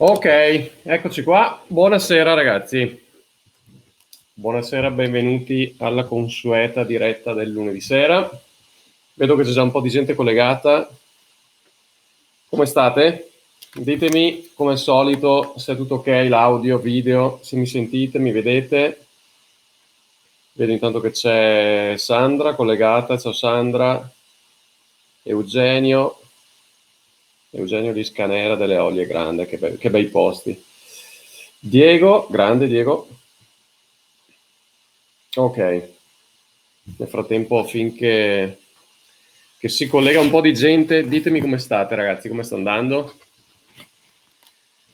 Ok, eccoci qua. Buonasera ragazzi. Buonasera, benvenuti alla consueta diretta del lunedì sera. Vedo che c'è già un po' di gente collegata. Come state? Ditemi come al solito se è tutto ok, l'audio, video, se mi sentite, mi vedete. Vedo intanto che c'è Sandra collegata. Ciao Sandra. Eugenio di Scanera delle Olie, grande, che bei posti. Diego, grande Diego. Ok, nel frattempo finché che si collega un po' di gente, ditemi come state ragazzi, come sta andando?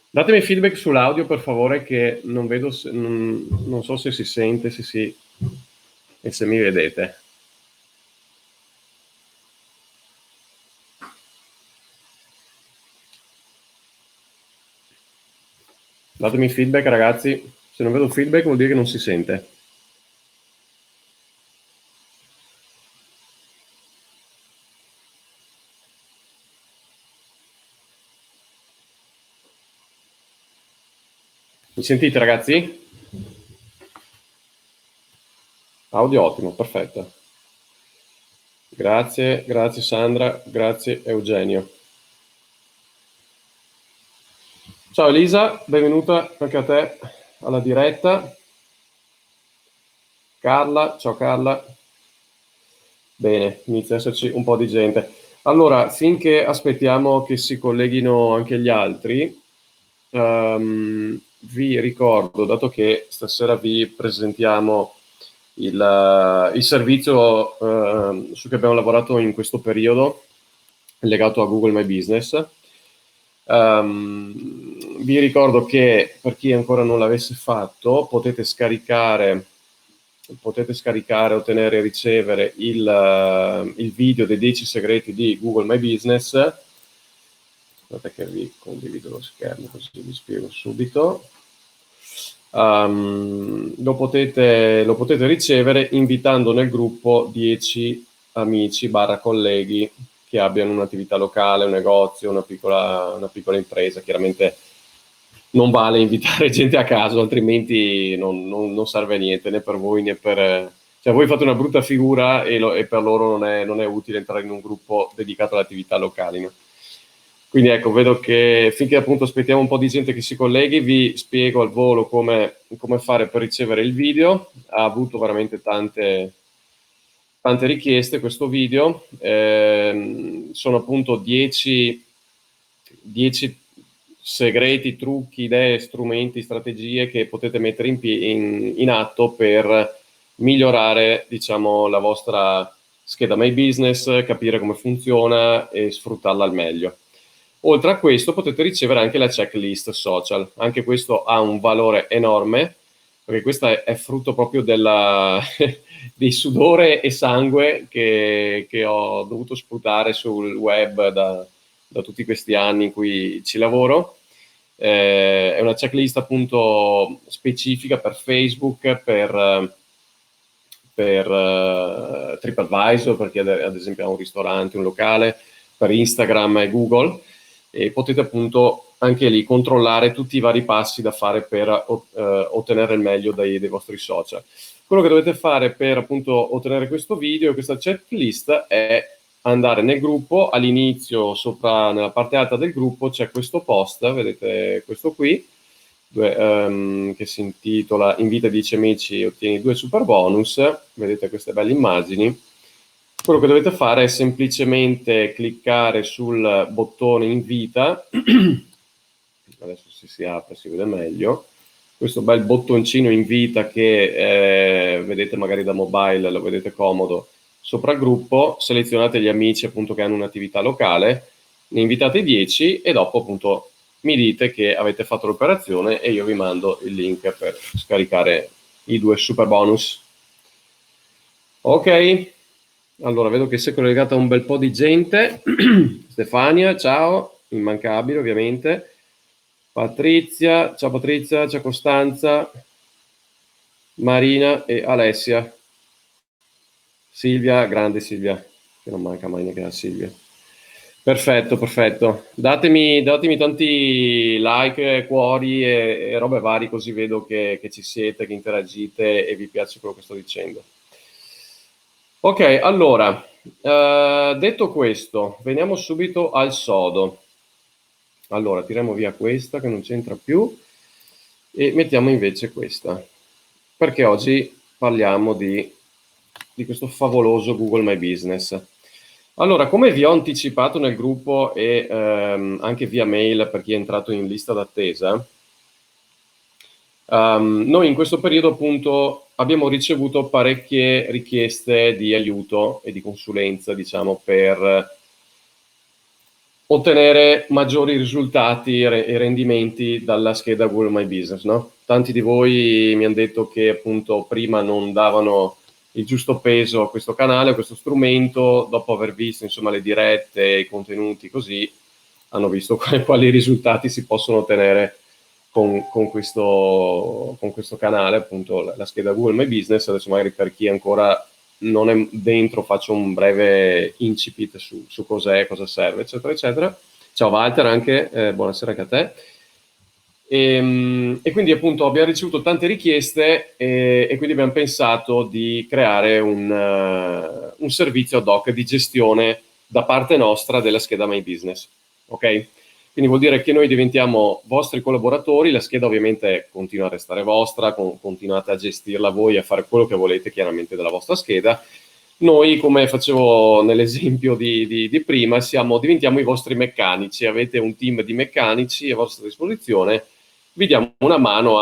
Datemi feedback sull'audio per favore, che non vedo, non so se si sente, e se mi vedete. Datemi feedback ragazzi, se non vedo feedback vuol dire che non si sente. Mi sentite ragazzi? Audio ottimo, perfetto. Grazie Sandra, grazie Eugenio. Ciao Elisa, benvenuta anche a te alla diretta. Carla, ciao Carla. Bene, inizia ad esserci un po' di gente. Allora, finché aspettiamo che si colleghino anche gli altri, vi ricordo, dato che stasera vi presentiamo il servizio su cui abbiamo lavorato in questo periodo, legato a Google My Business. Vi ricordo che per chi ancora non l'avesse fatto potete scaricare, ottenere e ricevere il video dei 10 segreti di Google My Business. Aspetta che vi condivido lo schermo così vi spiego subito. Lo potete ricevere invitando nel gruppo 10 amici / colleghi che abbiano un'attività locale, un negozio, una piccola impresa. Chiaramente non vale invitare gente a caso, altrimenti non serve a niente, né per voi né per... Cioè voi fate una brutta figura e per loro non è utile entrare in un gruppo dedicato alle attività locali, no? Quindi ecco, vedo che finché appunto aspettiamo un po' di gente che si colleghi, vi spiego al volo come fare per ricevere il video. Ha avuto veramente tante richieste questo video. Sono appunto 10 segreti, trucchi, idee, strumenti, strategie che potete mettere in atto per migliorare, diciamo, la vostra scheda My Business, capire come funziona e sfruttarla al meglio. Oltre a questo potete ricevere anche la checklist social. Anche questo ha un valore enorme, perché questa è frutto proprio di sudore e sangue che ho dovuto sputare sul web da tutti questi anni in cui ci lavoro. È una checklist appunto specifica per Facebook, per TripAdvisor, perché ad esempio ha un ristorante, un locale, per Instagram e Google, e potete appunto anche lì controllare tutti i vari passi da fare per ottenere il meglio dai vostri social. Quello che dovete fare per appunto ottenere questo video, questa checklist, è andare nel gruppo. All'inizio, sopra nella parte alta del gruppo, c'è questo post, vedete questo qui, che si intitola Invita 10 amici e ottieni 2 super bonus. Vedete queste belle immagini. Quello che dovete fare è semplicemente cliccare sul bottone invita. Adesso se si apre si vede meglio. Questo bel bottoncino invita che vedete magari da mobile, lo vedete comodo, sopra il gruppo. Selezionate gli amici appunto che hanno un'attività locale, ne invitate 10 e dopo appunto mi dite che avete fatto l'operazione e io vi mando il link per scaricare i 2 super bonus. Ok, allora vedo che si è collegata un bel po' di gente. Stefania, ciao, immancabile ovviamente. Patrizia, ciao Costanza, Marina e Alessia. Silvia, grande Silvia, che non manca mai neanche la Silvia. Perfetto, perfetto. Datemi tanti like, cuori e robe varie, così vedo che ci siete, che interagite e vi piace quello che sto dicendo. Ok, allora, detto questo, veniamo subito al sodo. Allora, tiriamo via questa che non c'entra più e mettiamo invece questa, perché oggi parliamo di questo favoloso Google My Business. Allora, come vi ho anticipato nel gruppo e anche via mail per chi è entrato in lista d'attesa, noi in questo periodo appunto abbiamo ricevuto parecchie richieste di aiuto e di consulenza, diciamo, per ottenere maggiori risultati e rendimenti dalla scheda Google My Business, no? Tanti di voi mi hanno detto che appunto prima non davano il giusto peso a questo canale, a questo strumento, dopo aver visto insomma le dirette, i contenuti così, hanno visto quali risultati si possono ottenere con questo canale, appunto la scheda Google My Business. Adesso magari per chi ancora non è dentro faccio un breve incipit su cos'è, cosa serve, eccetera, eccetera. Ciao Walter anche, buonasera anche a te. E quindi appunto abbiamo ricevuto tante richieste e quindi abbiamo pensato di creare un servizio ad hoc di gestione da parte nostra della scheda My Business. Ok? Quindi vuol dire che noi diventiamo vostri collaboratori, la scheda ovviamente continua a restare vostra, continuate a gestirla voi, a fare quello che volete chiaramente della vostra scheda. Noi, come facevo nell'esempio di prima, diventiamo i vostri meccanici, avete un team di meccanici a vostra disposizione, vi diamo una mano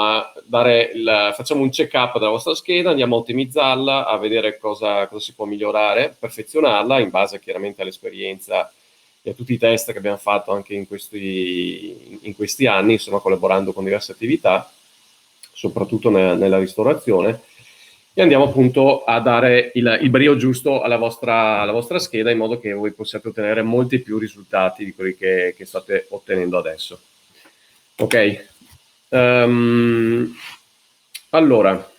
facciamo un check-up della vostra scheda, andiamo a ottimizzarla, a vedere cosa si può migliorare, perfezionarla in base chiaramente all'esperienza e a tutti i test che abbiamo fatto anche in questi anni, insomma, collaborando con diverse attività, soprattutto nella ristorazione, e andiamo appunto a dare il brio giusto alla vostra scheda in modo che voi possiate ottenere molti più risultati di quelli che state ottenendo adesso. Ok? Allora,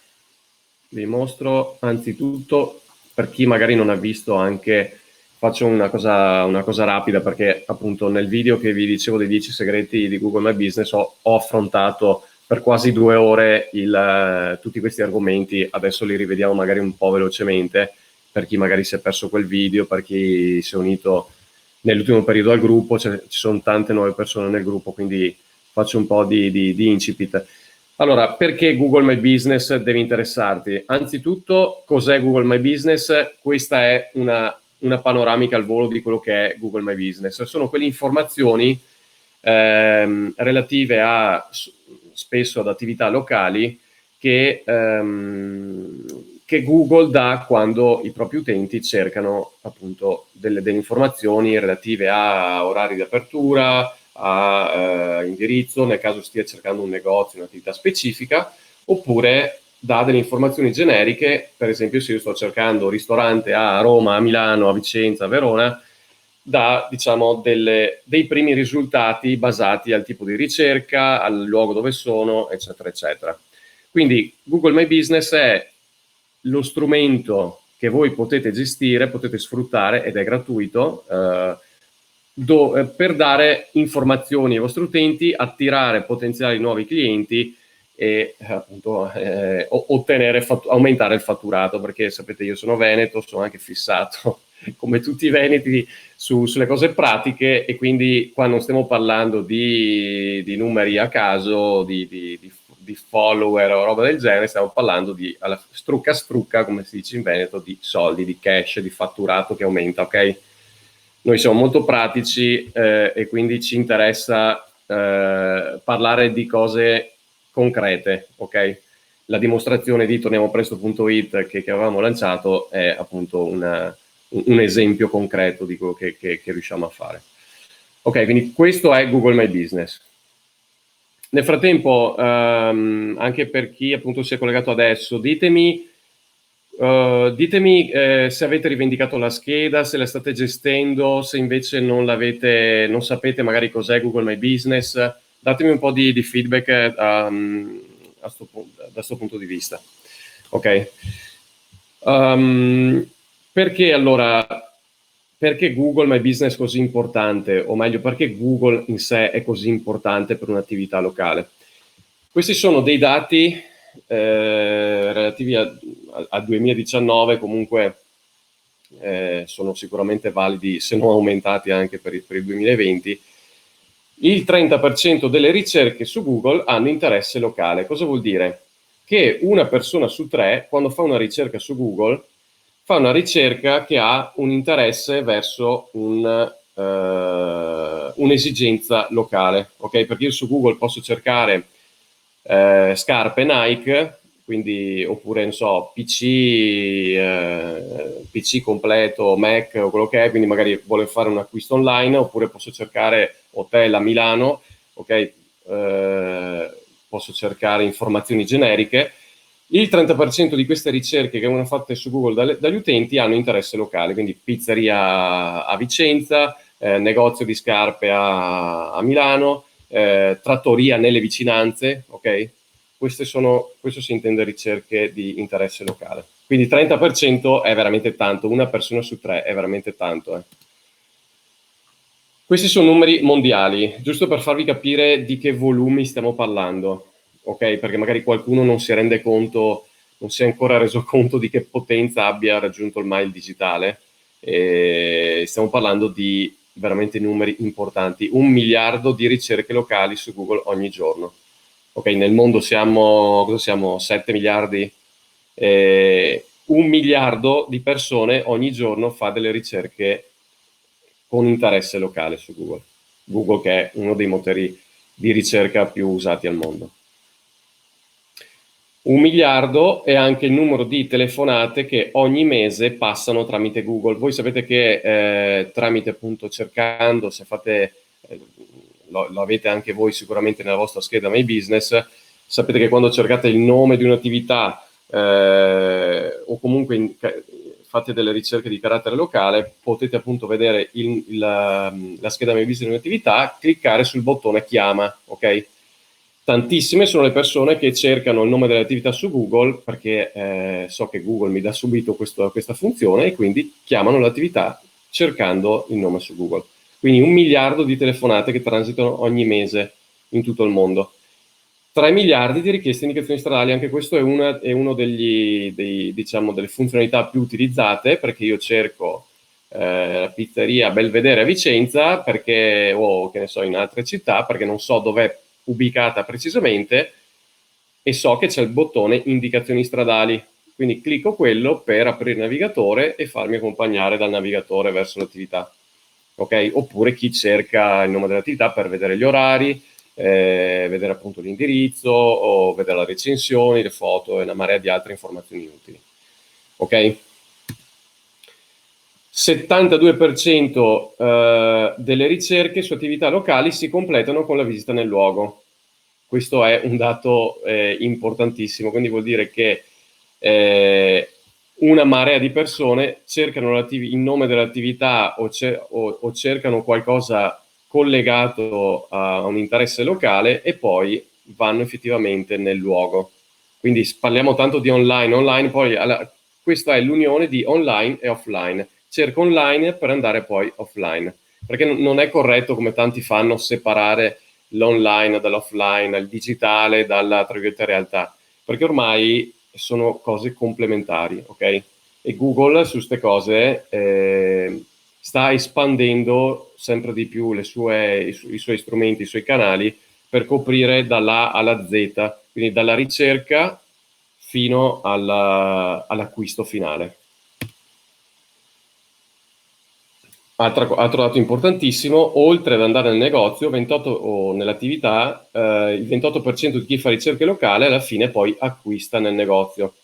vi mostro anzitutto, per chi magari non ha visto anche, faccio una cosa rapida, perché appunto nel video che vi dicevo dei 10 segreti di Google My Business ho affrontato per quasi 2 ore tutti questi argomenti. Adesso li rivediamo magari un po' velocemente per chi magari si è perso quel video, per chi si è unito nell'ultimo periodo al gruppo. Ci sono tante nuove persone nel gruppo, quindi faccio un po' di incipit. Allora, perché Google My Business deve interessarti? Anzitutto, cos'è Google My Business? Questa è una panoramica al volo di quello che è Google My Business. Sono quelle informazioni relative spesso ad attività locali che Google dà quando i propri utenti cercano appunto delle informazioni relative a orari di apertura, a indirizzo, nel caso stia cercando un negozio, un'attività specifica, oppure dà delle informazioni generiche. Per esempio, se io sto cercando un ristorante a Roma, a Milano, a Vicenza, a Verona, dà diciamo dei primi risultati basati al tipo di ricerca, al luogo dove sono, eccetera, eccetera. Quindi Google My Business è lo strumento che voi potete gestire, potete sfruttare, ed è gratuito, per dare informazioni ai vostri utenti, attirare potenziali nuovi clienti e appunto aumentare il fatturato, perché sapete io sono veneto, sono anche fissato come tutti i veneti sulle cose pratiche, e quindi qua non stiamo parlando di numeri a caso, di follower o roba del genere, stiamo parlando di alla strucca, come si dice in Veneto, di soldi, di cash, di fatturato che aumenta, ok? Noi siamo molto pratici e quindi ci interessa parlare di cose concrete, ok? La dimostrazione di torniamopresto.it che avevamo lanciato è appunto un esempio concreto di quello che riusciamo a fare. Ok, quindi questo è Google My Business. Nel frattempo, anche per chi appunto si è collegato adesso, ditemi se avete rivendicato la scheda, se la state gestendo, se invece non sapete magari cos'è Google My Business. Datemi un po' di feedback da questo punto di vista. Ok? Perché allora perché Google My Business è così importante, o meglio, perché Google in sé è così importante per un'attività locale. Questi sono dei dati relativi al 2019, comunque sono sicuramente validi, se non aumentati anche per il 2020. Il 30% delle ricerche su Google hanno interesse locale. Cosa vuol dire? Che una persona su tre, quando fa una ricerca su Google, fa una ricerca che ha un interesse verso un'esigenza locale, ok? Perché io su Google posso cercare scarpe Nike, quindi, oppure, non so, PC completo, Mac o quello che è, quindi magari vuole fare un acquisto online, oppure posso cercare hotel a Milano, ok? Posso cercare informazioni generiche. Il 30% di queste ricerche che vengono fatte su Google dagli utenti hanno interesse locale, quindi pizzeria a Vicenza, negozio di scarpe a Milano, trattoria nelle vicinanze, ok? Questo si intende ricerche di interesse locale. Quindi 30% è veramente tanto, una persona su tre è veramente tanto. Questi sono numeri mondiali, giusto per farvi capire di che volumi stiamo parlando, ok? Perché magari qualcuno non si rende conto, non si è ancora reso conto di che potenza abbia raggiunto ormai il digitale. E stiamo parlando di veramente numeri importanti. 1 miliardo di ricerche locali su Google ogni giorno. Ok, nel mondo cosa siamo? 7 miliardi? 1 miliardo di persone ogni giorno fa delle ricerche con interesse locale su Google. Google, che è uno dei motori di ricerca più usati al mondo. 1 miliardo è anche il numero di telefonate che ogni mese passano tramite Google. Voi sapete che tramite, appunto, cercando, se fate, lo avete anche voi sicuramente nella vostra scheda My Business, sapete che quando cercate il nome di un'attività o comunque fate delle ricerche di carattere locale, potete appunto vedere la scheda My Business di un'attività, cliccare sul bottone chiama, ok? Tantissime sono le persone che cercano il nome dell'attività su Google, perché so che Google mi dà subito questa funzione, e quindi chiamano l'attività cercando il nome su Google. Quindi 1 miliardo di telefonate che transitano ogni mese in tutto il mondo. 3 miliardi di richieste di indicazioni stradali, anche questo è uno diciamo, delle funzionalità più utilizzate, perché io cerco la pizzeria Belvedere a Vicenza, perché, o che ne so, in altre città, perché non so dov'è ubicata precisamente, e so che c'è il bottone indicazioni stradali, quindi clicco quello per aprire il navigatore e farmi accompagnare dal navigatore verso l'attività, ok? Oppure chi cerca il nome dell'attività per vedere gli orari, vedere appunto l'indirizzo, o vedere le recensioni, le foto e una marea di altre informazioni utili, ok? 72% delle ricerche su attività locali si completano con la visita nel luogo. Questo è un dato importantissimo, quindi vuol dire che una marea di persone cercano il nome dell'attività o cercano qualcosa collegato a un interesse locale e poi vanno effettivamente nel luogo. Quindi parliamo tanto di online, poi questa è l'unione di online e offline. Cerco online per andare poi offline, perché non è corretto, come tanti fanno, separare l'online dall'offline, il digitale dalla, tra virgolette, realtà, perché ormai sono cose complementari, ok? E Google su queste cose sta espandendo sempre di più i suoi strumenti, i suoi canali, per coprire dall'A alla Z, quindi dalla ricerca fino all'acquisto finale. Altro dato importantissimo: oltre ad andare nel negozio, 28, o nell'attività, il 28% di chi fa ricerche locali alla fine poi acquista nel negozio.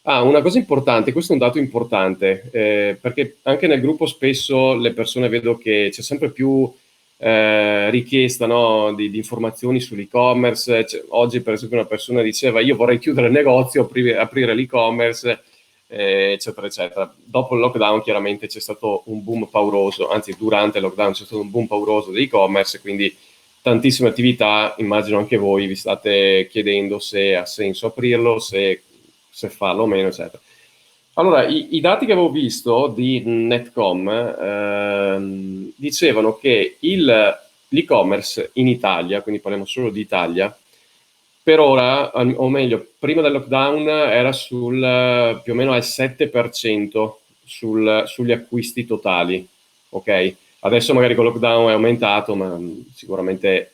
Una cosa importante, questo è un dato importante, perché anche nel gruppo spesso le persone, vedo che c'è sempre più richiesta, no, di informazioni sull'e-commerce. Oggi per esempio una persona diceva: io vorrei chiudere il negozio, aprire l'e-commerce, eccetera eccetera. Dopo il lockdown chiaramente c'è stato un boom pauroso, anzi durante il lockdown c'è stato un boom pauroso dell'e-commerce, quindi tantissime attività, immagino anche voi vi state chiedendo se ha senso aprirlo, se farlo o meno, eccetera. Allora, i dati che avevo visto di Netcom dicevano che l'e-commerce in Italia, quindi parliamo solo di Italia, per ora, o meglio, prima del lockdown era più o meno al 7% sugli acquisti totali, ok? Adesso magari con il lockdown è aumentato, ma sicuramente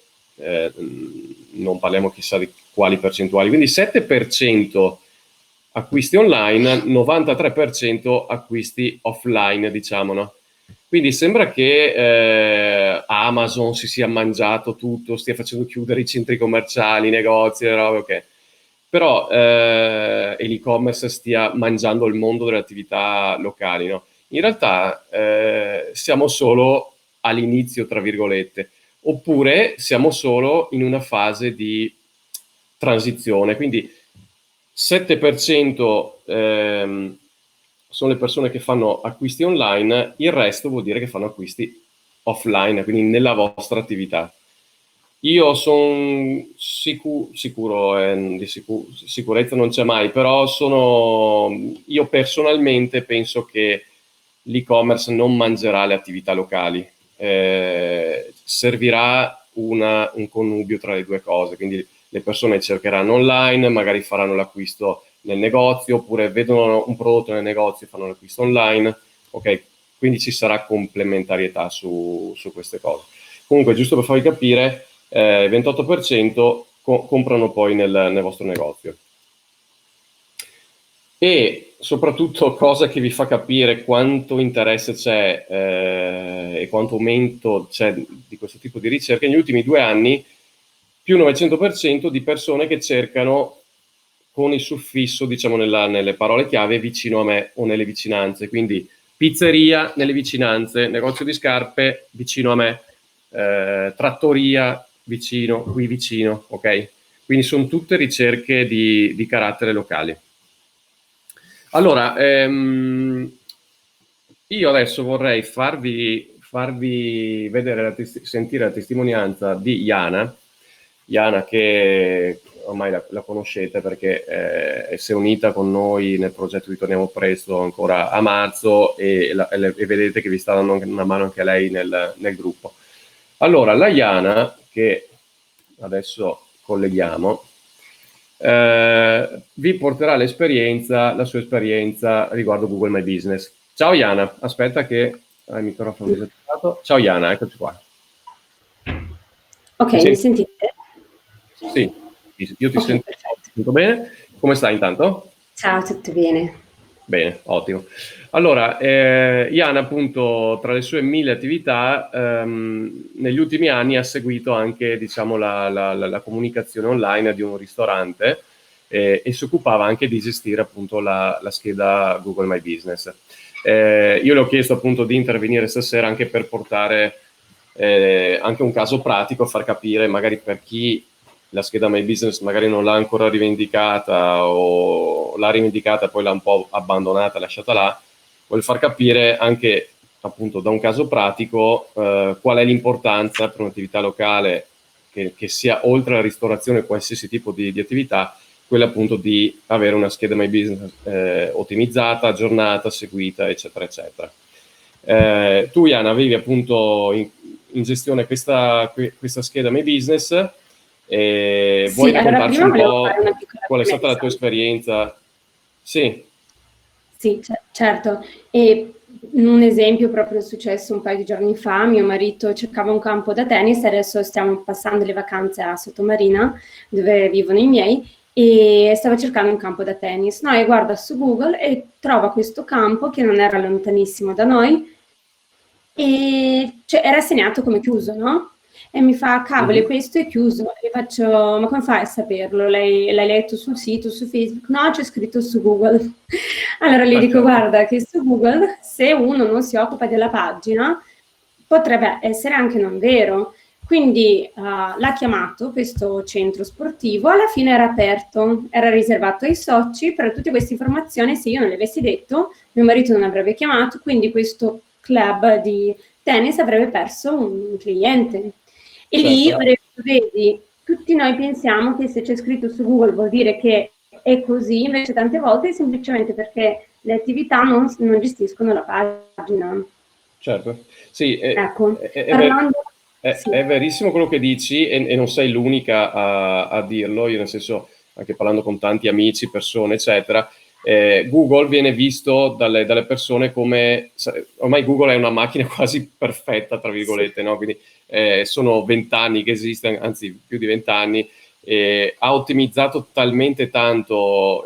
non parliamo chissà di quali percentuali. Quindi 7% acquisti online, 93% acquisti offline, diciamo, no? Quindi sembra che Amazon si sia mangiato tutto, stia facendo chiudere i centri commerciali, i negozi, le robe, ok. Però e l'e-commerce stia mangiando il mondo delle attività locali, no? In realtà siamo solo all'inizio, tra virgolette, oppure siamo solo in una fase di transizione. Quindi 7% sono le persone che fanno acquisti online, il resto vuol dire che fanno acquisti offline, quindi nella vostra attività. Io sono sicuro, di sicurezza non c'è mai, però io personalmente penso che l'e-commerce non mangerà le attività locali, servirà un connubio tra le due cose, quindi le persone cercheranno online, magari faranno l'acquisto nel negozio, oppure vedono un prodotto nel negozio e fanno l'acquisto online, ok? Quindi ci sarà complementarietà su queste cose. Comunque, giusto per farvi capire, 28% comprano poi nel vostro negozio. E soprattutto, cosa che vi fa capire quanto interesse c'è e quanto aumento c'è di questo tipo di ricerca, negli ultimi 2 anni più 900% di persone che cercano con il suffisso, diciamo, nelle parole chiave vicino a me o nelle vicinanze. Quindi pizzeria nelle vicinanze, negozio di scarpe vicino a me, trattoria vicino, qui vicino, ok? Quindi sono tutte ricerche di carattere locale. Allora, io adesso vorrei farvi vedere, sentire la testimonianza di Jana, che ormai la conoscete perché si è unita con noi nel progetto Ritorniamo Presto ancora a marzo e vedete che vi sta dando una mano anche lei nel gruppo. Allora, la Jana, che adesso colleghiamo, vi porterà la sua esperienza riguardo Google My Business. Ciao Jana, aspetta che il microfono è disattivato. Ciao Jana, eccoci qua. Ok, mi sentite? Sì, io ti sento tutto bene. Come stai intanto? Ciao, tutto bene. Bene, ottimo. Allora, Jana, appunto, tra le sue 1000 attività, negli ultimi anni ha seguito anche, diciamo, la comunicazione online di un ristorante e si occupava anche di gestire, appunto, la scheda Google My Business. Io le ho chiesto, appunto, di intervenire stasera anche per portare anche un caso pratico, far capire magari per chi la scheda My Business magari non l'ha ancora rivendicata o l'ha rivendicata e poi l'ha un po' abbandonata, lasciata là, vuol far capire anche appunto da un caso pratico qual è l'importanza per un'attività locale che sia oltre alla ristorazione qualsiasi tipo di attività, quella appunto di avere una scheda My Business ottimizzata, aggiornata, seguita, eccetera, eccetera. Tu, Jana, avevi appunto in gestione questa scheda My Business. Vuoi raccontarci un po' qual è stata la tua esperienza? Sì. Sì, certo. E un esempio proprio è successo un paio di giorni fa, mio marito cercava un campo da tennis, adesso stiamo passando le vacanze a Sottomarina, dove vivono i miei, e stava cercando un campo da tennis. No, e guarda su Google e trova questo campo che non era lontanissimo da noi, e cioè, era segnato come chiuso, no? E mi fa, cavolo, questo è chiuso. E faccio, ma come fai a saperlo? L'hai letto sul sito, su Facebook? No, c'è scritto su Google. Allora gli dico, guarda, che su Google, se uno non si occupa della pagina, potrebbe essere anche non vero. Quindi l'ha chiamato questo centro sportivo, alla fine era aperto, era riservato ai soci, però tutte queste informazioni, se io non le avessi detto, mio marito non avrebbe chiamato, quindi questo club di tennis avrebbe perso un cliente. E lì ho detto, vedi, tutti noi pensiamo che se c'è scritto su Google vuol dire che è così, invece tante volte è semplicemente perché le attività non gestiscono la pagina. Certo, sì, Ecco, è parlando... Sì. è verissimo quello che dici e non sei l'unica a dirlo, io nel senso, anche parlando con tanti amici, persone, eccetera, Google viene visto dalle persone come, ormai Google è una macchina quasi perfetta, tra virgolette, no? Quindi sono 20 anni che esiste, anzi più di 20 anni, ha ottimizzato talmente tanto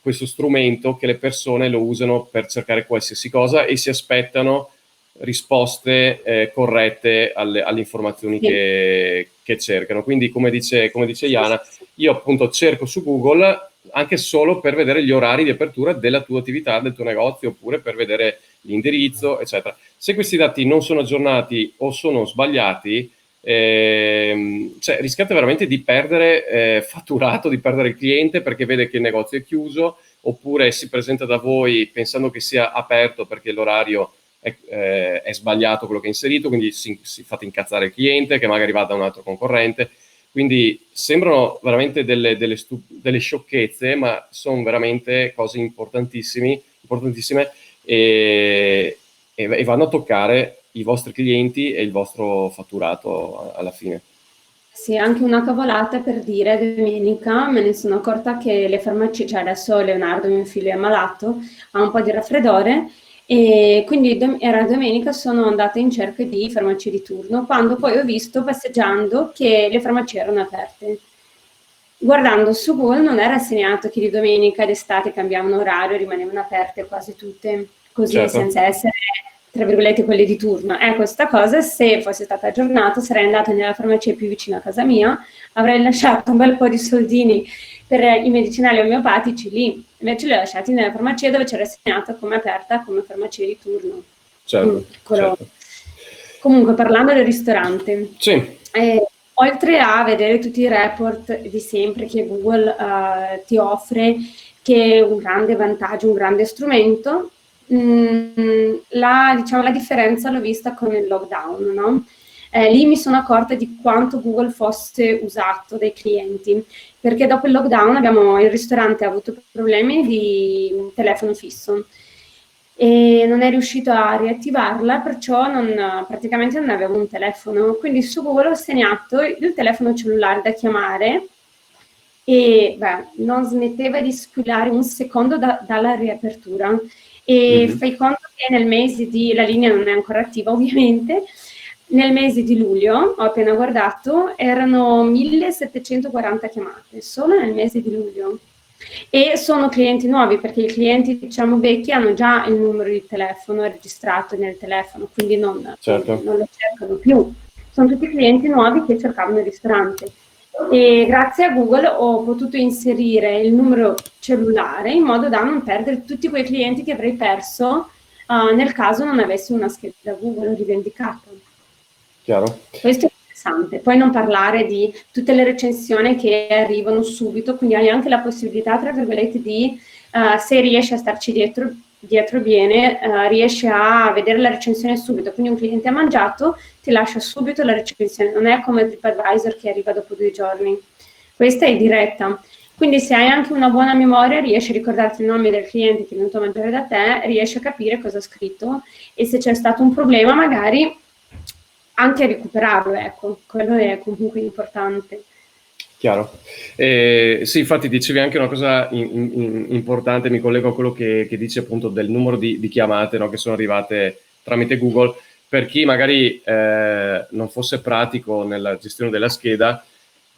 questo strumento che le persone lo usano per cercare qualsiasi cosa e si aspettano risposte corrette alle informazioni Sì. che cercano. Quindi, come dice Iana, Sì. io appunto cerco su Google anche solo per vedere gli orari di apertura della tua attività, del tuo negozio, oppure per vedere l'indirizzo, eccetera. Se questi dati non sono aggiornati o sono sbagliati, cioè, rischiate veramente di perdere fatturato, di perdere il cliente perché vede che il negozio è chiuso, oppure si presenta da voi pensando che sia aperto perché l'orario è sbagliato quello che è inserito, quindi si fate incazzare il cliente che magari va da un altro concorrente. Quindi sembrano veramente delle sciocchezze, ma sono veramente cose importantissime e vanno a toccare i vostri clienti e il vostro fatturato alla fine. Sì, anche una cavolata per dire, domenica me ne sono accorta che le farmacie, cioè adesso Leonardo, mio figlio, è malato, ha un po' di raffreddore e quindi era domenica, sono andata in cerca di farmacie di turno, quando poi ho visto passeggiando che le farmacie erano aperte. Guardando su Google non era segnato che di domenica d'estate cambiavano orario, rimanevano aperte quasi tutte, così Certo, senza essere, tra virgolette, quelle di turno. Ecco, sta cosa, se fosse stata aggiornata, sarei andata nella farmacia più vicina a casa mia, avrei lasciato un bel po' di soldini per i medicinali omeopatici lì, invece li ho lasciati nella farmacia dove c'era segnato come aperta come farmacia di turno. certo, Piccolo. certo. Comunque, parlando del ristorante, Sì, oltre a vedere tutti i report di sempre che Google ti offre, che è un grande vantaggio, un grande strumento, diciamo, la differenza l'ho vista con il lockdown, no? Lì mi sono accorta di quanto Google fosse usato dai clienti, perché dopo il lockdown il ristorante ha avuto problemi di telefono fisso e non è riuscito a riattivarla, perciò praticamente non avevo un telefono. Quindi su Google ho segnato il telefono cellulare da chiamare e non smetteva di squillare un secondo dalla riapertura. E fai conto che nel mese la linea non è ancora attiva ovviamente, nel mese di luglio, ho appena guardato, erano 1740 chiamate, solo nel mese di luglio. E sono clienti nuovi, perché i clienti, diciamo, vecchi hanno già il numero di telefono registrato nel telefono, quindi certo. non lo cercano più. Sono tutti clienti nuovi che cercavano il ristorante. E grazie a Google ho potuto inserire il numero cellulare in modo da non perdere tutti quei clienti che avrei perso nel caso non avessi una scheda Google rivendicata. Chiaro? Questo è interessante. Poi non parlare di tutte le recensioni che arrivano subito, quindi hai anche la possibilità, tra virgolette, di, se riesci a starci dietro bene, riesci a vedere la recensione subito. Quindi un cliente ha mangiato, ti lascia subito la recensione, non è come TripAdvisor che arriva dopo 2 giorni. Questa è diretta. Quindi se hai anche una buona memoria, riesci a ricordarti il nome del cliente che è venuto a mangiare da te, riesci a capire cosa ha scritto e se c'è stato un problema magari anche a recuperarlo, ecco, quello è comunque importante. Chiaro. Sì, infatti dicevi anche una cosa importante, mi collego a quello che dice appunto del numero di chiamate, no, che sono arrivate tramite Google. Per chi magari non fosse pratico nella gestione della scheda,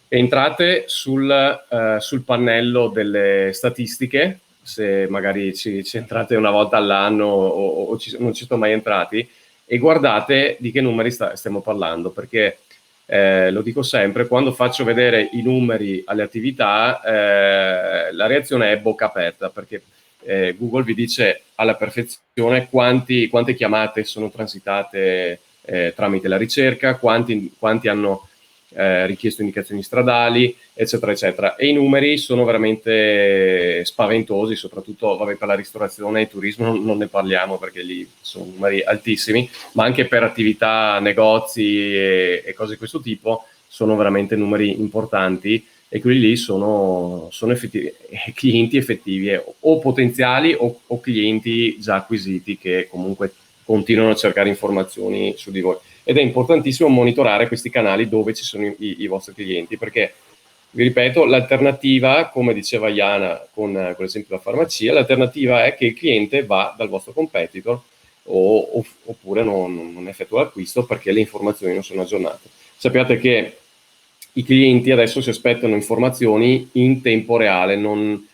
entrate sul pannello delle statistiche, se magari ci entrate una volta all'anno o non ci sono mai entrati, e guardate di che numeri stiamo parlando, perché lo dico sempre, quando faccio vedere i numeri alle attività, la reazione è bocca aperta, perché Google vi dice alla perfezione quante chiamate sono transitate tramite la ricerca, quanti hanno richiesto indicazioni stradali, eccetera, eccetera. E i numeri sono veramente spaventosi, soprattutto per la ristorazione e il turismo non ne parliamo perché lì sono numeri altissimi, ma anche per attività, negozi e cose di questo tipo sono veramente numeri importanti. e quelli lì sono clienti effettivi o potenziali o clienti già acquisiti che comunque continuano a cercare informazioni su di voi. Ed è importantissimo monitorare questi canali dove ci sono i vostri clienti, perché, vi ripeto, l'alternativa, come diceva Iana con l'esempio della farmacia, l'alternativa è che il cliente va dal vostro competitor oppure non effettua l'acquisto perché le informazioni non sono aggiornate. Sappiate che i clienti adesso si aspettano informazioni in tempo reale, non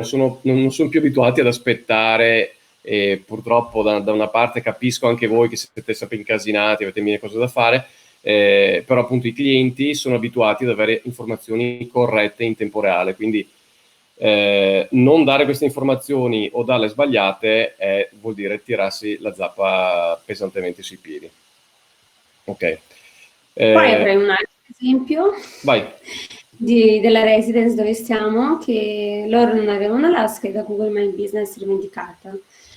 sono più abituati ad aspettare. E purtroppo da una parte capisco anche voi che siete sempre incasinati, avete mille cose da fare, però appunto i clienti sono abituati ad avere informazioni corrette in tempo reale, quindi non dare queste informazioni o darle sbagliate vuol dire tirarsi la zappa pesantemente sui piedi. Ok. Poi avrei un altro esempio. Vai. Della residence dove stiamo, che loro non avevano la scheda Google My Business dimenticata.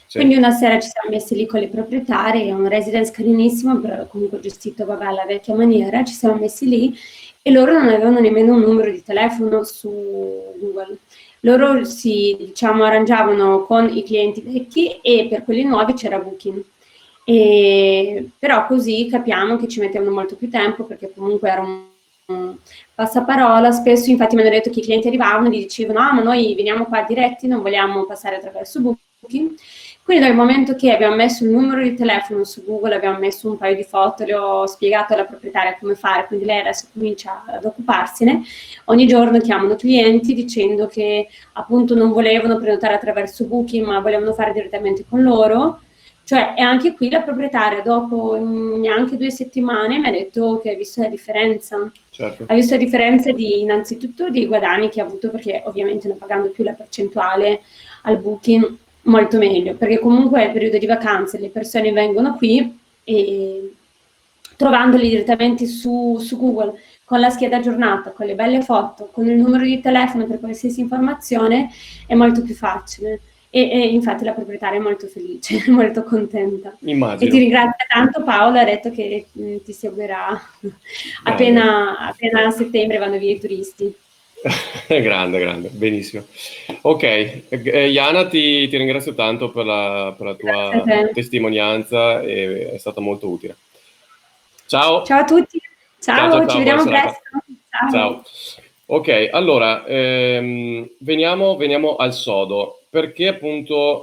Sì. Quindi una sera ci siamo messi lì con le proprietarie, è un residence carinissimo, però comunque gestito alla vecchia maniera, ci siamo messi lì e loro non avevano nemmeno un numero di telefono su Google. Loro si, diciamo, arrangiavano con i clienti vecchi e per quelli nuovi c'era Booking. Però così capiamo che ci mettevano molto più tempo perché comunque era un passaparola. Spesso infatti mi hanno detto che i clienti arrivavano e gli dicevano ma noi veniamo qua diretti, non vogliamo passare attraverso Booking. Quindi dal momento che abbiamo messo il numero di telefono su Google, abbiamo messo un paio di foto, le ho spiegato alla proprietaria come fare, quindi lei adesso comincia ad occuparsene. Ogni giorno chiamano clienti dicendo che appunto non volevano prenotare attraverso Booking ma volevano fare direttamente con loro. Cioè, e anche qui la proprietaria, dopo neanche 2 settimane, mi ha detto che ha visto la differenza. Certo. Ha visto la differenza innanzitutto dei guadagni che ha avuto, perché ovviamente non pagando più la percentuale al Booking, molto meglio, perché comunque è il periodo di vacanze, le persone vengono qui e trovandoli direttamente su Google, con la scheda aggiornata, con le belle foto, con il numero di telefono per qualsiasi informazione, è molto più facile. E infatti la proprietaria è molto felice, molto contenta. Immagino. E ti ringrazio tanto Paolo, ha detto che ti seguirà appena a settembre vanno via i turisti. Grande, benissimo. Ok, Iana, ti ringrazio tanto per la tua testimonianza, è stata molto utile. Ciao. Ciao a tutti. Ciao. Ci vediamo presto. Ciao. Ok, allora, veniamo al sodo. Perché appunto,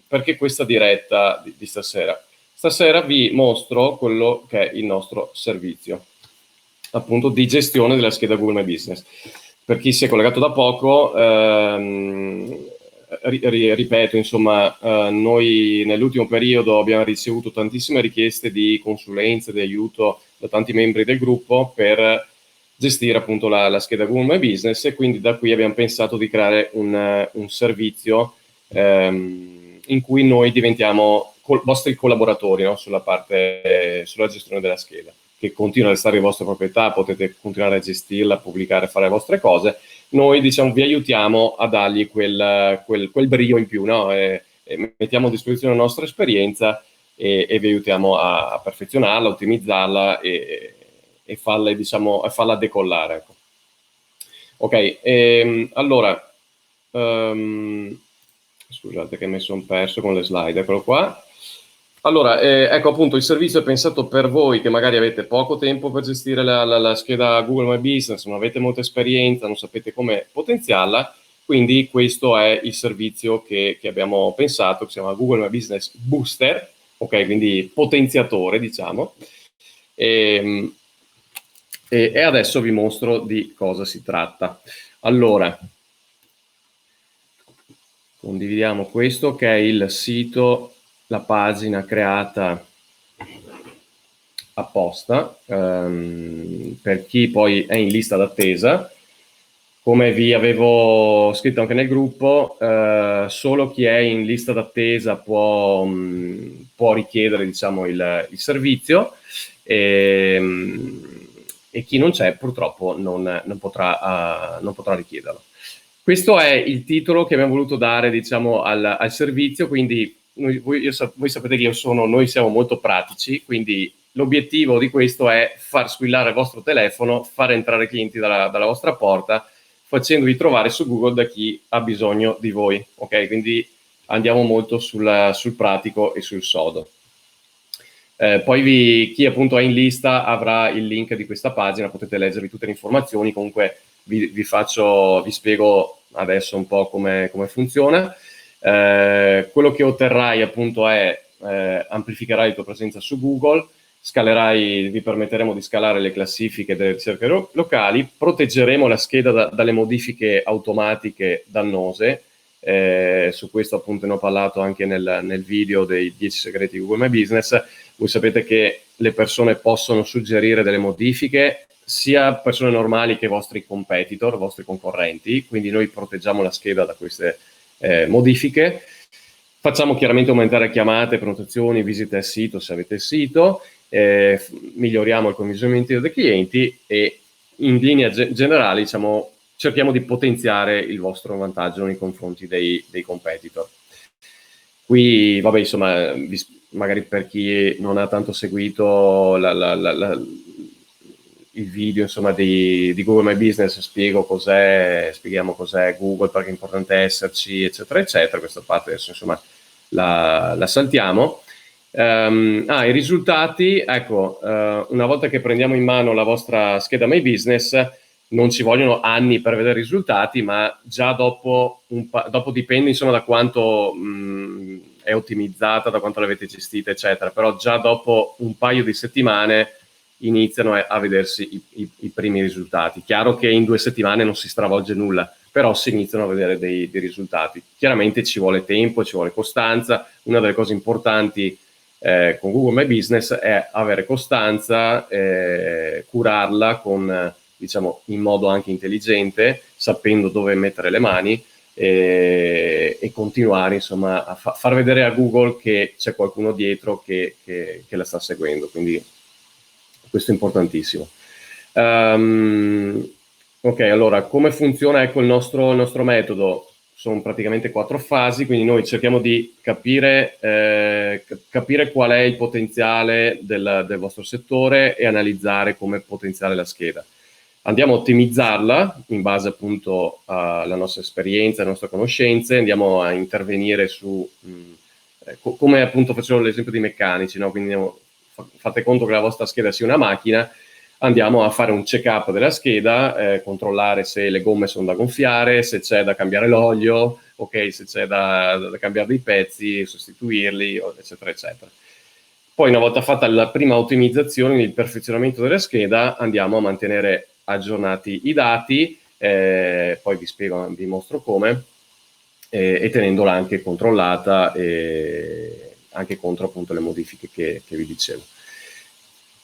perché questa diretta di stasera? Stasera vi mostro quello che è il nostro servizio, appunto, di gestione della scheda Google My Business. Per chi si è collegato da poco, ripeto, insomma, noi nell'ultimo periodo abbiamo ricevuto tantissime richieste di consulenze, di aiuto da tanti membri del gruppo per gestire appunto la scheda Google My Business, e quindi da qui abbiamo pensato di creare un servizio in cui noi diventiamo vostri collaboratori, no? sulla gestione della scheda, che continua ad restare in vostra proprietà, potete continuare a gestirla, pubblicare, fare le vostre cose. Noi, diciamo, vi aiutiamo a dargli quel brio in più, no? E mettiamo a disposizione la nostra esperienza e vi aiutiamo a perfezionarla, ottimizzarla e farla, diciamo, farla decollare. Ecco. Ok, allora, scusate che mi sono perso con le slide, eccolo qua. Allora, ecco appunto, il servizio è pensato per voi che magari avete poco tempo per gestire la scheda Google My Business, non avete molta esperienza, non sapete come potenziarla, quindi questo è il servizio che abbiamo pensato, che si chiama Google My Business Booster, ok, quindi potenziatore, diciamo. E adesso vi mostro di cosa si tratta. Allora, condividiamo questo che è il sito, la pagina creata apposta per chi poi è in lista d'attesa. Come vi avevo scritto anche nel gruppo, solo chi è in lista d'attesa può richiedere, diciamo, il servizio, e chi non c'è purtroppo non potrà richiederlo. Questo è il titolo che abbiamo voluto dare, diciamo, al servizio, quindi voi sapete che noi siamo molto pratici, quindi l'obiettivo di questo è far squillare il vostro telefono, far entrare clienti dalla vostra porta, facendovi trovare su Google da chi ha bisogno di voi, ok? Quindi andiamo molto sul pratico e sul sodo. Poi chi appunto è in lista avrà il link di questa pagina, potete leggervi tutte le informazioni. Comunque vi spiego adesso un po' come funziona. Quello che otterrai appunto è amplificherai la tua presenza su Google, vi permetteremo di scalare le classifiche delle ricerche locali, proteggeremo la scheda dalle modifiche automatiche dannose. Su questo appunto ne ho parlato anche nel video dei 10 segreti di Google My Business. Voi sapete che le persone possono suggerire delle modifiche, sia persone normali che i vostri competitor, i vostri concorrenti, quindi noi proteggiamo la scheda da queste modifiche. Facciamo chiaramente aumentare chiamate, prenotazioni, visite al sito se avete il sito, miglioriamo il coinvolgimento dei clienti e in linea generale diciamo, cerchiamo di potenziare il vostro vantaggio nei confronti dei competitor. Qui, vabbè, insomma, magari per chi non ha tanto seguito il video, insomma, di Google My Business, spieghiamo cos'è Google, perché è importante esserci, eccetera, eccetera. Questa parte adesso, insomma, la saltiamo. I risultati, ecco, una volta che prendiamo in mano la vostra scheda My Business, non ci vogliono anni per vedere i risultati, ma già dopo dipende insomma da quanto è ottimizzata, da quanto l'avete gestita, eccetera, però già dopo un paio di settimane iniziano a vedersi i primi risultati. Chiaro che in 2 settimane non si stravolge nulla, però si iniziano a vedere dei risultati. Chiaramente ci vuole tempo, ci vuole costanza. Una delle cose importanti con Google My Business è avere costanza, curarla con diciamo in modo anche intelligente, sapendo dove mettere le mani e continuare insomma a far vedere a Google che c'è qualcuno dietro che la sta seguendo, quindi questo è importantissimo. Ok, allora come funziona ecco il nostro metodo? Sono praticamente 4 fasi, quindi noi cerchiamo di capire qual è il potenziale del vostro settore e analizzare come potenziare la scheda. Andiamo a ottimizzarla in base appunto alla nostra esperienza, alle nostre conoscenze, andiamo a intervenire su, come appunto facevo l'esempio dei meccanici, no? Quindi fate conto che la vostra scheda sia una macchina, andiamo a fare un check-up della scheda, controllare se le gomme sono da gonfiare, se c'è da cambiare l'olio, ok, se c'è da cambiare dei pezzi, sostituirli, eccetera, eccetera. Poi una volta fatta la prima ottimizzazione, il perfezionamento della scheda, andiamo a mantenere aggiornati i dati, poi vi mostro come, e tenendola anche controllata anche contro appunto le modifiche che vi dicevo.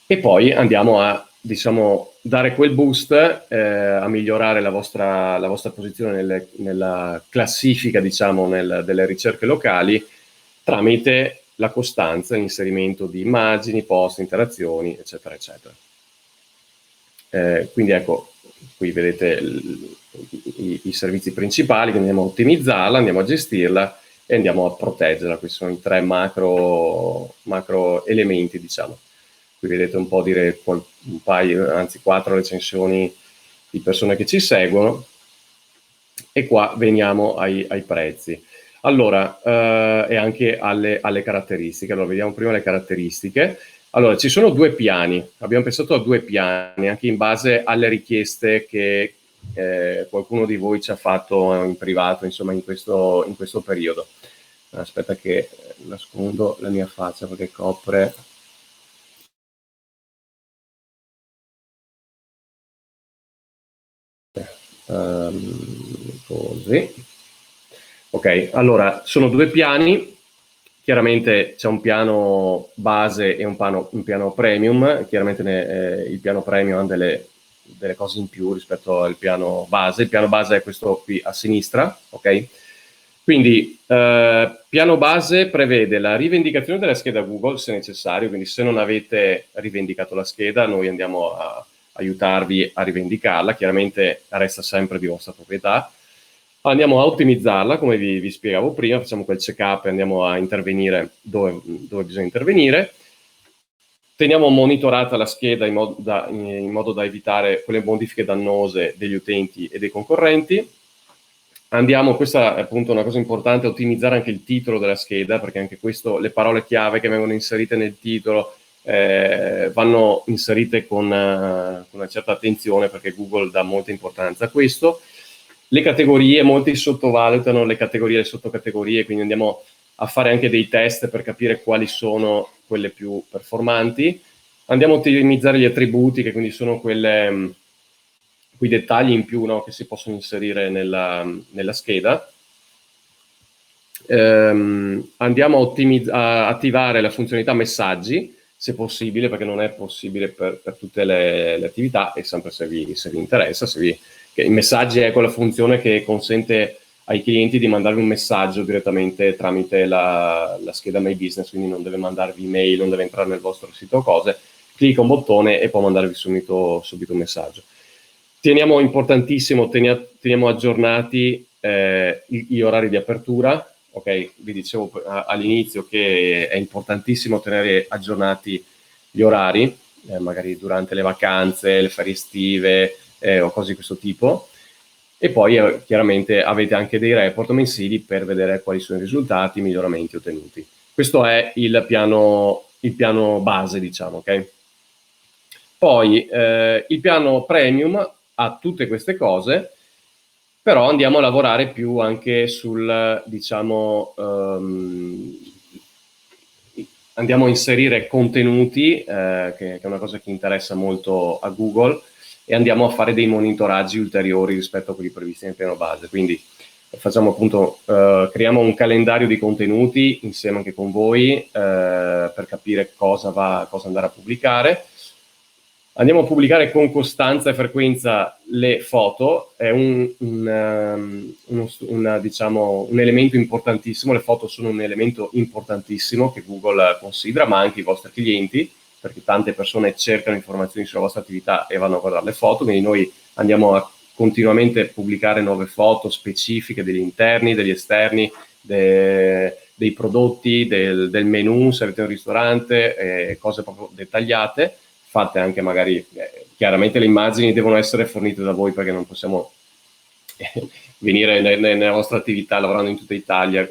E poi andiamo a diciamo dare quel boost a migliorare la vostra posizione nella classifica diciamo delle ricerche locali tramite la costanza, l'inserimento di immagini, post, interazioni, eccetera, eccetera. Quindi ecco, qui vedete i servizi principali, quindi andiamo a ottimizzarla, andiamo a gestirla e andiamo a proteggerla. Questi sono i 3 macro elementi, diciamo. Qui vedete un po' un paio, anzi 4 recensioni di persone che ci seguono. E qua veniamo ai prezzi. Allora, e anche alle caratteristiche. Allora, vediamo prima le caratteristiche. Allora, ci sono 2 piani. Abbiamo pensato a 2 piani, anche in base alle richieste che qualcuno di voi ci ha fatto in privato, insomma, in questo periodo. Aspetta che nascondo la mia faccia perché copre... così. Ok, allora sono 2 piani, chiaramente c'è un piano base e un piano premium, chiaramente il piano premium ha delle cose in più rispetto al piano base. Il piano base è questo qui a sinistra, ok? Quindi piano base prevede la rivendicazione della scheda Google se necessario, quindi se non avete rivendicato la scheda noi andiamo a aiutarvi a rivendicarla, chiaramente resta sempre di vostra proprietà. Andiamo a ottimizzarla, come vi spiegavo prima, facciamo quel check-up e andiamo a intervenire dove bisogna intervenire. Teniamo monitorata la scheda in modo da evitare quelle modifiche dannose degli utenti e dei concorrenti. Questa è appunto una cosa importante, ottimizzare anche il titolo della scheda, perché anche questo, le parole chiave che vengono inserite nel titolo vanno inserite con una certa attenzione, perché Google dà molta importanza a questo. Le categorie, molti sottovalutano le categorie e le sottocategorie, quindi andiamo a fare anche dei test per capire quali sono quelle più performanti. Andiamo a ottimizzare gli attributi, che quindi sono quei dettagli in più, no, che si possono inserire nella scheda. Andiamo a attivare la funzionalità messaggi, se possibile, perché non è possibile per tutte le attività, e sempre se vi interessa. I messaggi è quella funzione che consente ai clienti di mandarvi un messaggio direttamente tramite la scheda My Business, quindi non deve mandarvi email, non deve entrare nel vostro sito o cose, clicca un bottone e può mandarvi subito un messaggio. Teniamo aggiornati gli orari di apertura. Ok, vi dicevo all'inizio che è importantissimo tenere aggiornati gli orari, magari durante le vacanze, le ferie estive o cose di questo tipo. E poi chiaramente avete anche dei report mensili per vedere quali sono i risultati, i miglioramenti ottenuti. Questo è il piano base, diciamo, ok? Poi il piano premium ha tutte queste cose, però andiamo a lavorare più anche sul, diciamo, andiamo a inserire contenuti, che è una cosa che interessa molto a Google, e andiamo a fare dei monitoraggi ulteriori rispetto a quelli previsti nel piano base. Quindi facciamo appunto, creiamo un calendario di contenuti insieme anche con voi per capire cosa andare a pubblicare. Andiamo a pubblicare con costanza e frequenza le foto, è diciamo, un elemento importantissimo. Le foto sono un elemento importantissimo che Google considera, ma anche i vostri clienti, perché tante persone cercano informazioni sulla vostra attività e vanno a guardare le foto, quindi noi andiamo a continuamente pubblicare nuove foto specifiche degli interni, degli esterni, dei prodotti, del menu, se avete un ristorante, cose proprio dettagliate, fatte anche magari, chiaramente le immagini devono essere fornite da voi, perché non possiamo venire nella vostra attività lavorando in tutta Italia,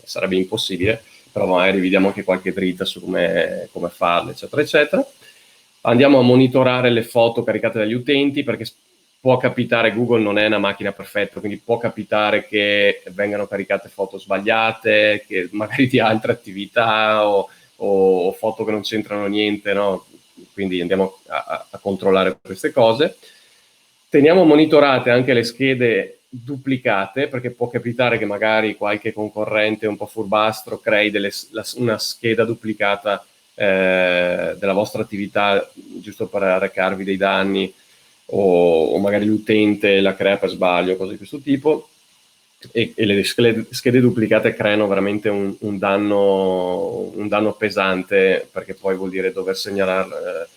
sarebbe impossibile, però magari vi diamo anche qualche dritta su come farle, eccetera, eccetera. Andiamo a monitorare le foto caricate dagli utenti, perché può capitare, Google non è una macchina perfetta, quindi può capitare che vengano caricate foto sbagliate, che magari di altre attività o foto che non c'entrano niente, no? Quindi andiamo a controllare queste cose. Teniamo monitorate anche le schede duplicate, perché può capitare che magari qualche concorrente un po' furbastro crei una scheda duplicata della vostra attività, giusto per arrecarvi dei danni, o magari l'utente la crea per sbaglio, cose di questo tipo. E le schede duplicate creano veramente un danno pesante, perché poi vuol dire dover segnalare,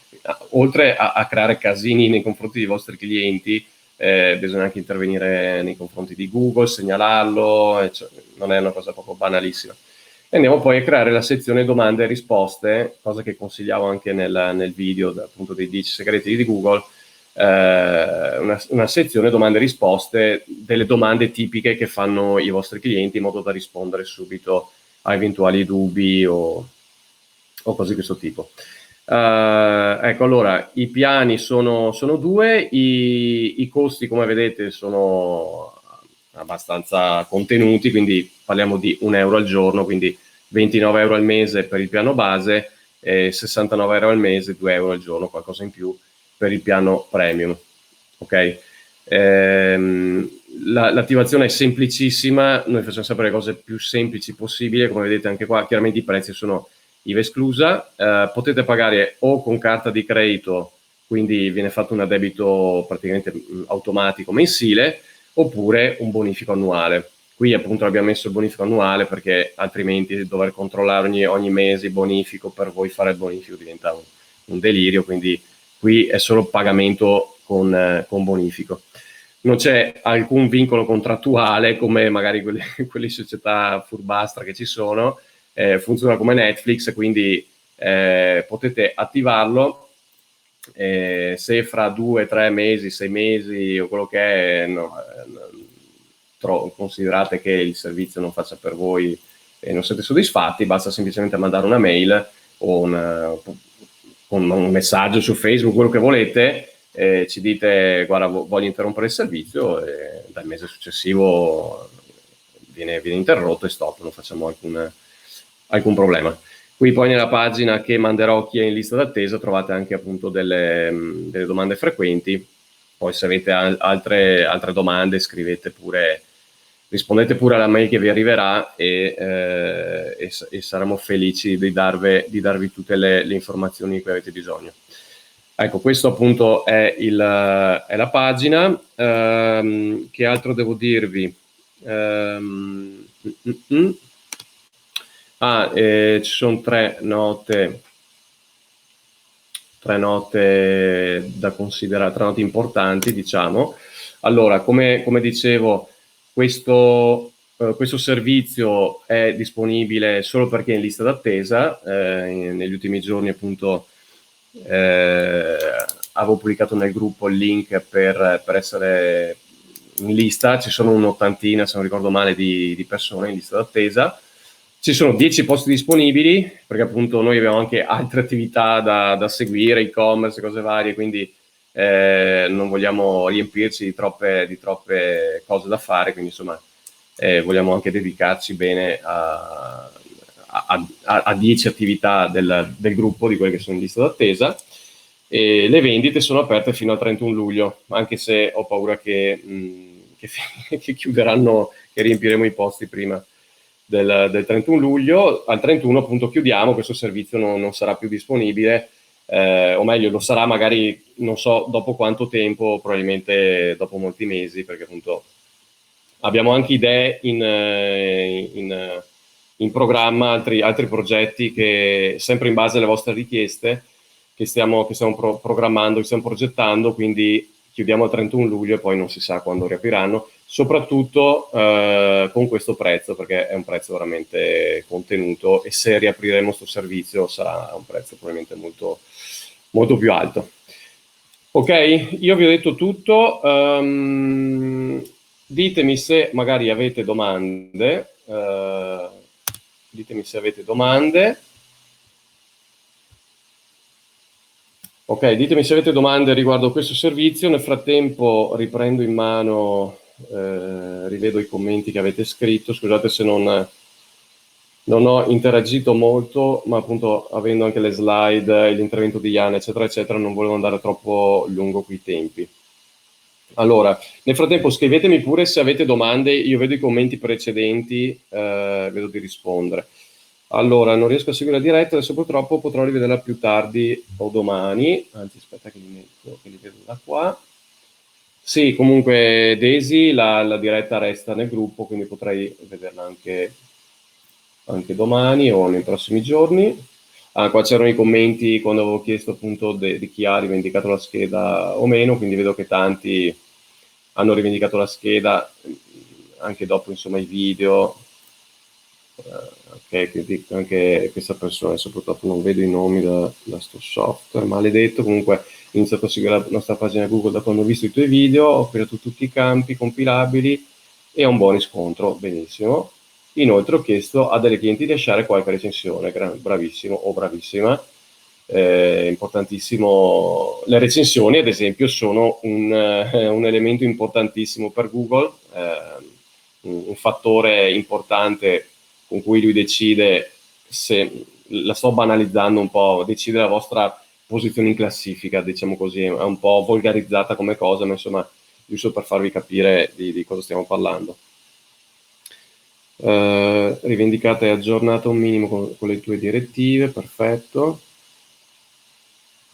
oltre a creare casini nei confronti dei vostri clienti, bisogna anche intervenire nei confronti di Google, segnalarlo, cioè, non è una cosa proprio banalissima. E andiamo poi a creare la sezione domande e risposte, cosa che consigliavo anche nel video appunto dei 10 segreti di Google, una sezione domande e risposte delle domande tipiche che fanno i vostri clienti, in modo da rispondere subito a eventuali dubbi o cose di questo tipo. Ecco, allora, i piani sono due, i costi, come vedete, sono abbastanza contenuti, quindi parliamo di €1 al giorno, quindi €29 al mese per il piano base e €69 al mese, €2 al giorno, qualcosa in più per il piano premium. Ok? L'attivazione è semplicissima, noi facciamo sempre le cose più semplici possibili, come vedete anche qua chiaramente i prezzi sono IVA esclusa, potete pagare o con carta di credito, quindi viene fatto un addebito praticamente automatico mensile, oppure un bonifico annuale. Qui appunto abbiamo messo il bonifico annuale perché altrimenti dover controllare ogni mese il bonifico, per voi fare il bonifico diventa un delirio, quindi qui è solo pagamento con bonifico. Non c'è alcun vincolo contrattuale come magari quelle società furbastra che ci sono, funziona come Netflix, quindi potete attivarlo. Se fra 2, 3 mesi, 6 mesi o quello che è, considerate che il servizio non faccia per voi e non siete soddisfatti, basta semplicemente mandare una mail o con un messaggio su Facebook, quello che volete, ci dite guarda voglio interrompere il servizio e dal mese successivo viene interrotto e stop, non facciamo alcun problema. Qui poi nella pagina che manderò chi è in lista d'attesa trovate anche appunto delle domande frequenti, poi se avete altre domande scrivete pure, rispondete pure alla mail che vi arriverà e saremo felici di darvi tutte le informazioni di cui avete bisogno. Ecco, questo appunto è la pagina. Che altro devo dirvi? Ci sono tre note da considerare, 3 note importanti, diciamo. Allora, come dicevo, questo servizio è disponibile solo per chi è in lista d'attesa. Negli ultimi giorni appunto avevo pubblicato nel gruppo il link per essere in lista. Ci sono un'ottantina, se non ricordo male, di persone in lista d'attesa. Ci sono 10 posti disponibili, perché appunto noi abbiamo anche altre attività da seguire, e-commerce, cose varie, quindi non vogliamo riempirci di troppe cose da fare, quindi insomma vogliamo anche dedicarci bene a 10 attività del gruppo, di quelle che sono in lista d'attesa. E le vendite sono aperte fino al 31 luglio, anche se ho paura che chiuderanno, che riempiremo i posti prima del 31 luglio. Al 31 appunto chiudiamo, questo servizio non sarà più disponibile, o meglio lo sarà magari non so dopo quanto tempo, probabilmente dopo molti mesi, perché appunto abbiamo anche idee in programma, altri progetti che sempre in base alle vostre richieste che stiamo programmando, che stiamo progettando, quindi chiudiamo il 31 luglio e poi non si sa quando riapriranno, soprattutto con questo prezzo, perché è un prezzo veramente contenuto e se riapriremo questo servizio sarà un prezzo probabilmente molto, molto più alto. Ok, io vi ho detto tutto, ditemi se magari avete domande, Ok, ditemi se avete domande riguardo questo servizio. Nel frattempo riprendo in mano, rivedo i commenti che avete scritto. Scusate se non ho interagito molto, ma appunto avendo anche le slide, l'intervento di Ian, eccetera, eccetera, non volevo andare troppo lungo coi tempi. Allora, nel frattempo scrivetemi pure se avete domande, io vedo i commenti precedenti, vedo di rispondere. Allora, non riesco a seguire la diretta, adesso purtroppo potrò rivederla più tardi o domani, anzi aspetta che li vedo da qua. Sì, comunque Daisy, la diretta resta nel gruppo, quindi potrei vederla anche domani o nei prossimi giorni. Qua c'erano i commenti quando avevo chiesto appunto di chi ha rivendicato la scheda o meno, quindi vedo che tanti hanno rivendicato la scheda anche dopo insomma i video. Ok, quindi anche questa persona, adesso purtroppo non vedo i nomi da sto software maledetto. Comunque ho iniziato a seguire la nostra pagina Google da quando ho visto i tuoi video, ho creato tutti i campi compilabili e ho un buon riscontro, benissimo. Inoltre ho chiesto a delle clienti di lasciare qualche recensione, bravissimo o bravissima. Importantissimo, le recensioni ad esempio sono un elemento importantissimo per Google, un fattore importante con cui lui decide, se la sto banalizzando un po', decide la vostra posizione in classifica, diciamo così, è un po' volgarizzata come cosa, ma insomma giusto per farvi capire di cosa stiamo parlando. Rivendicata e aggiornata un minimo con le tue direttive, perfetto.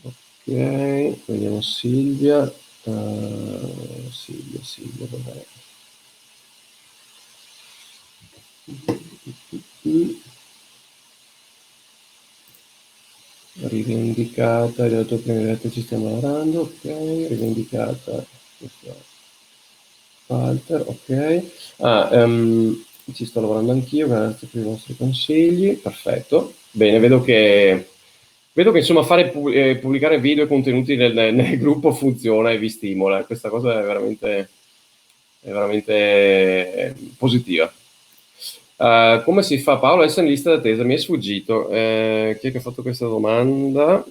Ok, vediamo Silvia. Silvia, vabbè. Rivendicata, della tua prima diretta ci stiamo lavorando, ok, rivendicata, Walter, ok. Ci sto lavorando anch'io, grazie per i vostri consigli, perfetto. Bene, vedo che Vedo che insomma fare pubblicare video e contenuti nel gruppo funziona e vi stimola. Questa cosa è veramente positiva. Come si fa, Paolo, a essere in lista d'attesa? Mi è sfuggito. Chi è che ha fatto questa domanda?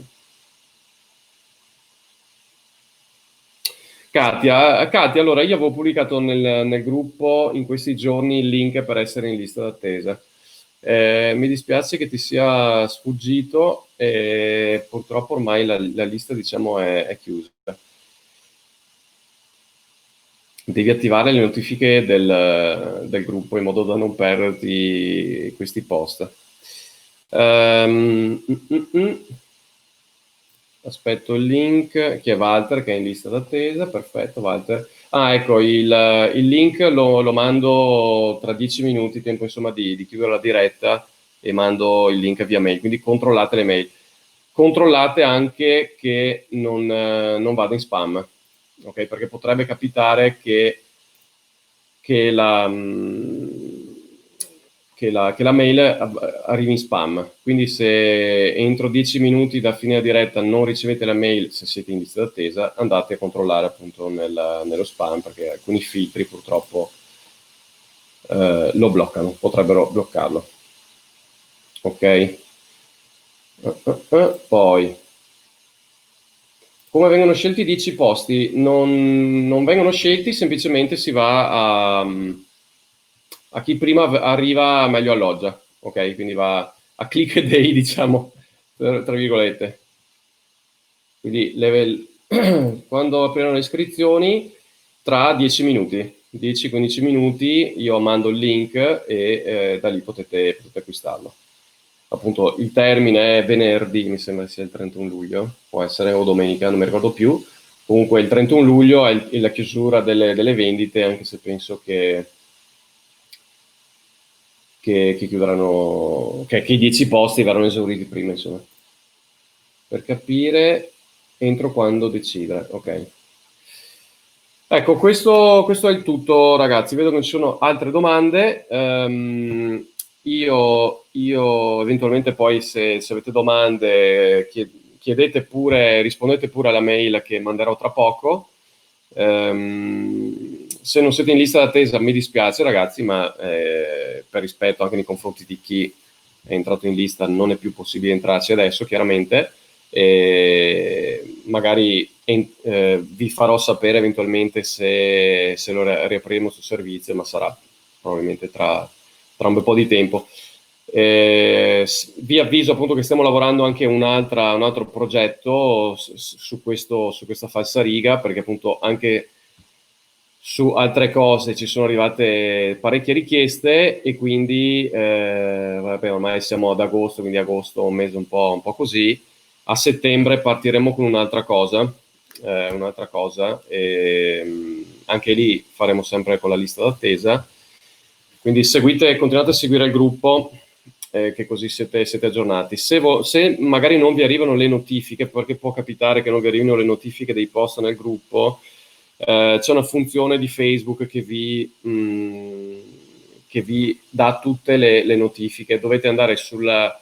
Katia, allora io avevo pubblicato nel gruppo in questi giorni il link per essere in lista d'attesa. Mi dispiace che ti sia sfuggito e purtroppo ormai la lista, diciamo, è chiusa. Devi attivare le notifiche del gruppo in modo da non perderti questi post. Aspetto il link, che è Walter, che è in lista d'attesa. Perfetto, Walter. Ah, ecco, il link lo mando tra 10 minuti, tempo insomma di chiudere la diretta, e mando il link via mail, quindi controllate le mail. Controllate anche che non vada in spam, ok? Perché potrebbe capitare che la mail arrivi in spam. Quindi se entro 10 minuti da fine diretta non ricevete la mail, se siete in lista d'attesa, andate a controllare appunto nello spam, perché alcuni filtri purtroppo lo bloccano, potrebbero bloccarlo. Ok? Poi, come vengono scelti i 10 posti? Non vengono scelti, semplicemente si va a chi prima arriva meglio alloggia, ok? Quindi va a click a day, diciamo, tra virgolette. Quindi quando apriranno le iscrizioni, tra 10 minuti, 10-15 minuti, io mando il link e da lì potete acquistarlo. Appunto, il termine è venerdì, mi sembra sia il 31 luglio, può essere, o domenica, non mi ricordo più. Comunque il 31 luglio è la chiusura delle vendite, anche se penso che chiuderanno, che i 10 posti verranno esauriti prima, insomma. Per capire entro quando decidere, ok. Ecco, questo è il tutto, ragazzi. Vedo che non ci sono altre domande. Io eventualmente poi, se avete domande, chiedete pure, rispondete pure alla mail che manderò tra poco. Se non siete in lista d'attesa, mi dispiace, ragazzi, ma per rispetto anche nei confronti di chi è entrato in lista, non è più possibile entrarci adesso, chiaramente. Magari vi farò sapere eventualmente se lo riapriremo sul servizio, ma sarà probabilmente tra un bel po' di tempo. Vi avviso appunto che stiamo lavorando anche un altro progetto su questa falsariga, perché appunto anche su altre cose ci sono arrivate parecchie richieste, e quindi vabbè, ormai siamo ad agosto, quindi agosto è un mese un po' così. A settembre partiremo con un'altra cosa, e anche lì faremo sempre con la lista d'attesa. Quindi continuate a seguire il gruppo, che così siete aggiornati. Se magari non vi arrivano le notifiche, perché può capitare che non vi arrivino le notifiche dei post nel gruppo, c'è una funzione di Facebook che vi dà tutte le notifiche. Dovete andare sul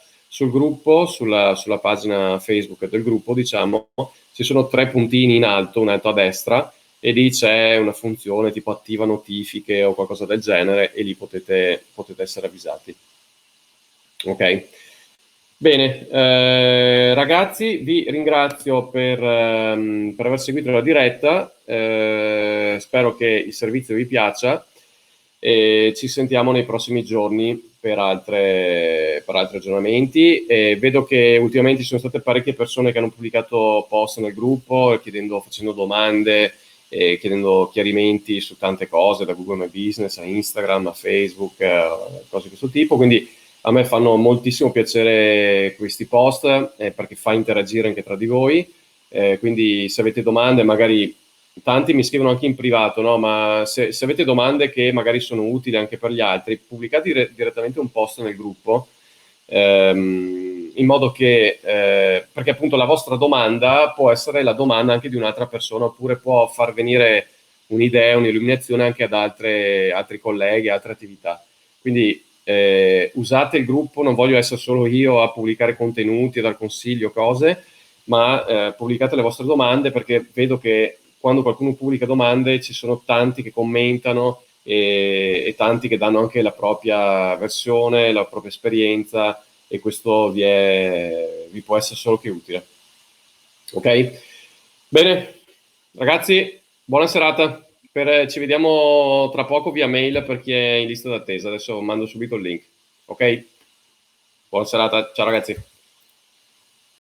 gruppo, sulla pagina Facebook del gruppo, diciamo, ci sono 3 puntini in alto, un alto a destra, e lì c'è una funzione tipo attiva notifiche o qualcosa del genere, e lì potete essere avvisati. Ok? Bene, ragazzi, vi ringrazio per aver seguito la diretta, spero che il servizio vi piaccia, e ci sentiamo nei prossimi giorni per altri aggiornamenti. Vedo che ultimamente ci sono state parecchie persone che hanno pubblicato post nel gruppo facendo domande e chiedendo chiarimenti su tante cose, da Google My Business a Instagram a Facebook, cose di questo tipo, quindi a me fanno moltissimo piacere questi post, perché fa interagire anche tra di voi, quindi se avete domande, magari tanti mi scrivono anche in privato, no? Ma se avete domande che magari sono utili anche per gli altri, pubblicate direttamente un post nel gruppo, in modo che, perché appunto la vostra domanda può essere la domanda anche di un'altra persona, oppure può far venire un'idea, un'illuminazione anche ad altri colleghi, altre attività. Quindi usate il gruppo, non voglio essere solo io a pubblicare contenuti, a dar consigli o cose, ma pubblicate le vostre domande, perché vedo che quando qualcuno pubblica domande ci sono tanti che commentano e tanti che danno anche la propria versione, la propria esperienza, e questo vi può essere solo che utile. Ok? Bene, ragazzi, buona serata. Ci vediamo tra poco via mail per chi è in lista d'attesa. Adesso mando subito il link. Ok? Buona serata, ciao ragazzi.